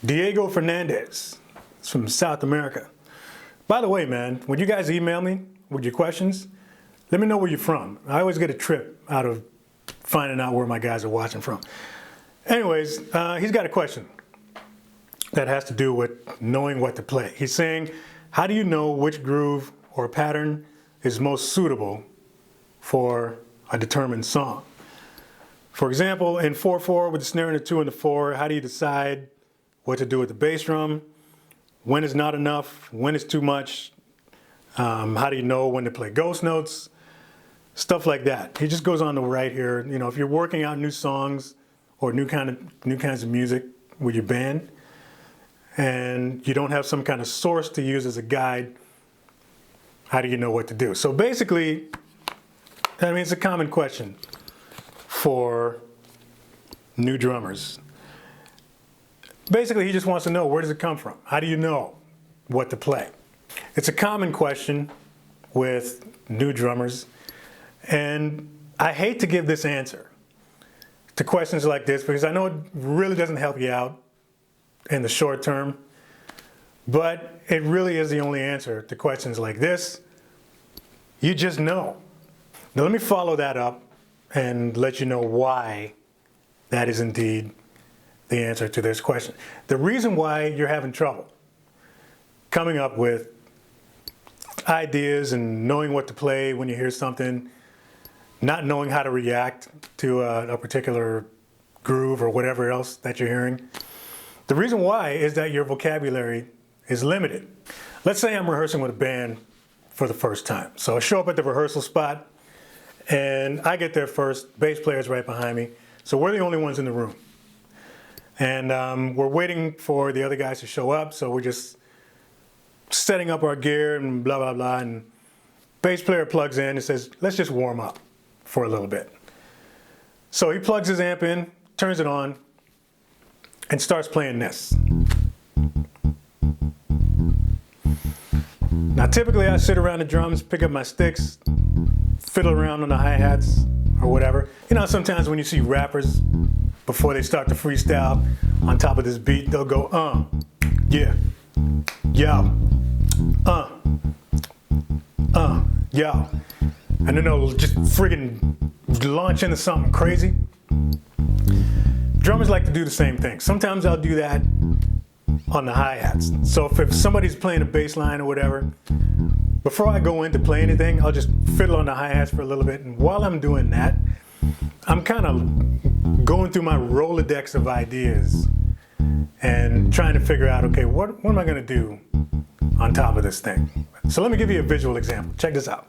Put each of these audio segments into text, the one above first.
Diego Fernandez. It's from South America. By the way, man, when you guys email me with your questions, let me know where you're from. I always get a trip out of finding out where my guys are watching from. Anyways, he's got a question that has to do with knowing what to play. He's saying, how do you know which groove or pattern is most suitable for a determined song? For example, in 4/4 with the snare and the 2 and the 4, how do you decide what to do with the bass drum? When is not enough? When is too much? How do you know when to play ghost notes? Stuff like that. He just goes on to write here, you know, if you're working out new songs or new kinds of music with your band and you don't have some kind of source to use as a guide, how do you know what to do? So basically, I mean, it's a common question for new drummers. Basically, he just wants to know, where does it come from? How do you know what to play? It's a common question with new drummers, and I hate to give this answer to questions like this because I know it really doesn't help you out in the short term, but it really is the only answer to questions like this. You just know. Now let me follow that up and let you know why that is indeed the answer to this question. The reason why you're having trouble coming up with ideas and knowing what to play when you hear something, not knowing how to react to a particular groove or whatever else that you're hearing, the reason why is that your vocabulary is limited. Let's say I'm rehearsing with a band for the first time. So I show up at the rehearsal spot and I get there first, bass player's right behind me, so we're the only ones in the room. And we're waiting for the other guys to show up, so we're just setting up our gear and blah, blah, blah. And bass player plugs in and says, let's just warm up for a little bit. So he plugs his amp in, turns it on, and starts playing this. Now typically I sit around the drums, pick up my sticks, fiddle around on the hi-hats or whatever. You know, sometimes when you see rappers, before they start to freestyle on top of this beat, they'll go, yeah, yo, yo. And then they'll just friggin' launch into something crazy. Drummers like to do the same thing. Sometimes I'll do that on the hi-hats. So if somebody's playing a bass line or whatever, before I go in to play anything, I'll just fiddle on the hi-hats for a little bit. And while I'm doing that, I'm kind of going through my Rolodex of ideas and trying to figure out, okay, what am I going to do on top of this thing? So let me give you a visual example. Check this out.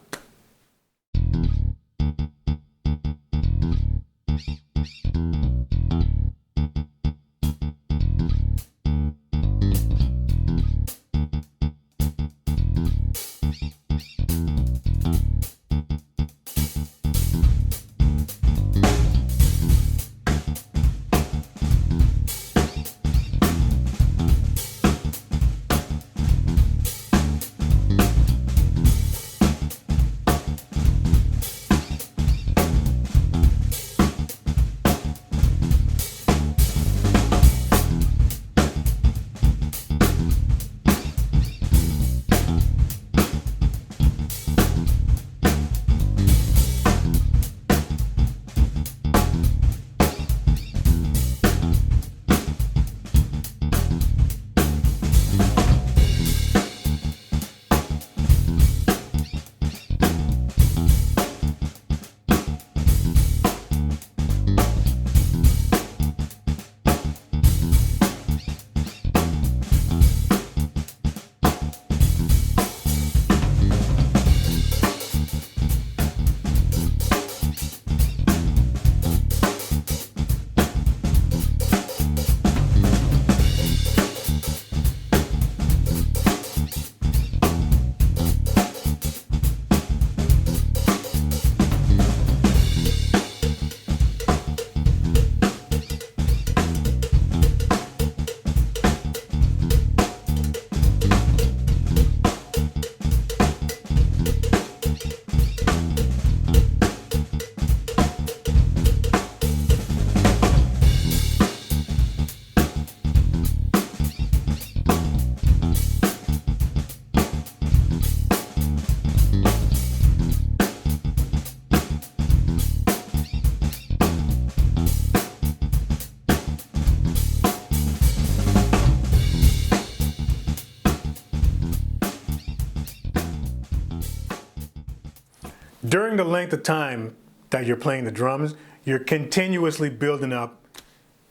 during the length of time that you're playing the drums, you're continuously building up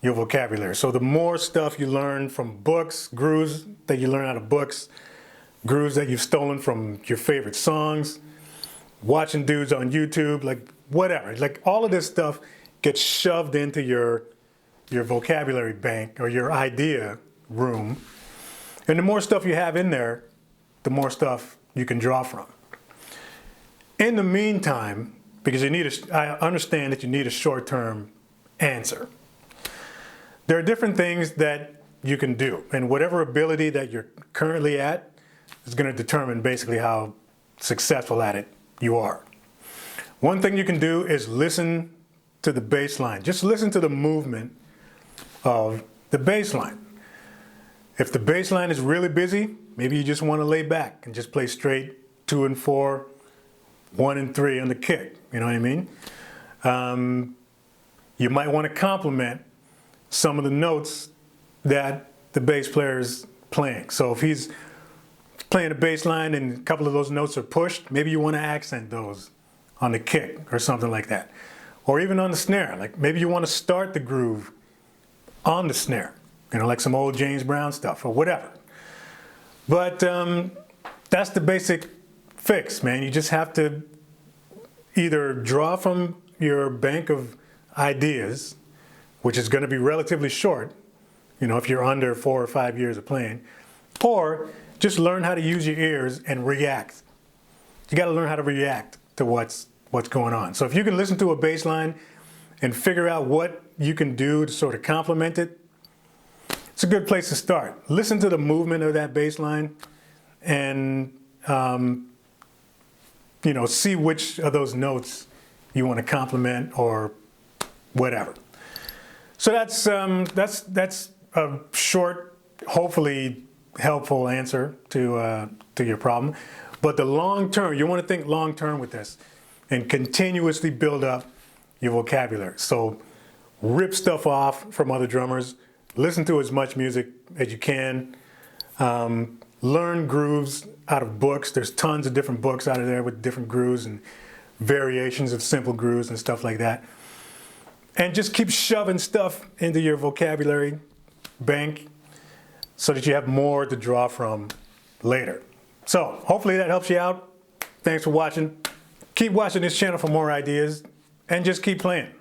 your vocabulary. So the more stuff you learn from books, grooves that you learn out of books, grooves that you've stolen from your favorite songs, watching dudes on YouTube, like whatever. Like all of this stuff gets shoved into your vocabulary bank or your idea room. And the more stuff you have in there, the more stuff you can draw from. In the meantime, because I understand that you need a short-term answer. There are different things that you can do, and whatever ability that you're currently at is going to determine basically how successful at it you are. One thing you can do is listen to the bass line. Just listen to the movement of the bass line. If the bass line is really busy, maybe you just want to lay back and just play straight 2 and 4, 1 and 3 on the kick. You know what I mean? You might want to complement some of the notes that the bass player is playing. So if he's playing a bass line and a couple of those notes are pushed, maybe you want to accent those on the kick or something like that. Or even on the snare. Like maybe you want to start the groove on the snare, you know, like some old James Brown stuff or whatever. But that's the basic fix, man. You just have to either draw from your bank of ideas, which is going to be relatively short, you know, if you're under 4 or 5 years of playing, or just learn how to use your ears and react. You got to learn how to react to what's going on. So if you can listen to a bass line and figure out what you can do to sort of complement it, it's a good place to start. Listen to the movement of that bass line and you know, see which of those notes you want to complement or whatever. So that's a short, hopefully helpful answer to your problem. But the long term, you want to think long term with this and continuously build up your vocabulary. So rip stuff off from other drummers, listen to as much music as you can, learn grooves out of books. There's tons of different books out of there with different grooves and variations of simple grooves and stuff like that. And just keep shoving stuff into your vocabulary bank so that you have more to draw from later. So hopefully that helps you out. Thanks for watching. Keep watching this channel for more ideas and just keep playing.